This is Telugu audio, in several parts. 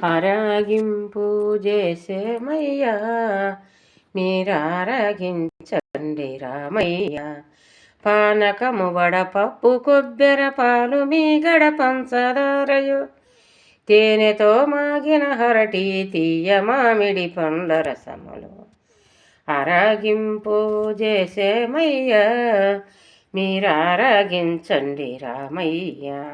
ఆరాగింపు చేసేమయ్యా మీరారగించండి రామయ్య. పానకము వడపప్పు కొబ్బెర పాలు మీగడ పంచదారయు తేనెతో మాగిన హరటి తీయ మామిడి పండ్ల రసములు ఆరాగింపు చేసేమయ్యా మీరారగించండి రామయ్య.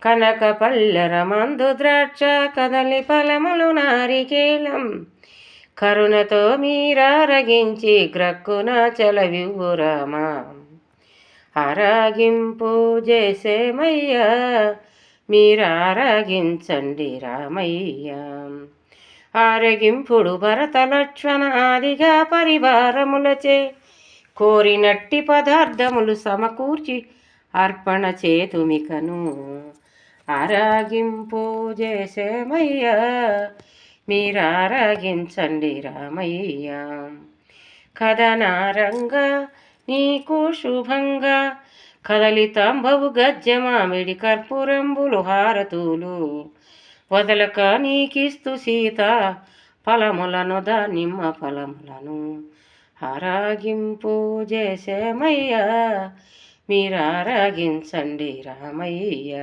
కనక పల్లెర మందు ద్రాక్ష కదలి ఫలములు నారికేళం కరుణతో మీరారగించి గ్రక్కున చలవివ్వు రామా. ఆరాగింపు చేసేమయ్యా మీరారగించండి రామయ్య. ఆరగింపుడు భరత లక్ష్మణ ఆదిగా పరివారములచే కోరినట్టి పదార్థములు సమకూర్చి అర్పణ చేతుమికను. ఆరాగింపు చేసేమయ్యా మీరారగించండి రామయ్య. కథనారంగా నీకు శుభంగా కదలి తంబవు గజ్జ మామిడి కర్పూరంబులు హారతులు వదలక నీకిస్తు సీత ఫలములను దానిమ్మ ఫలములను. ఆరాగింపు చేసేమయ్యా మీరారగించండి రామయ్య.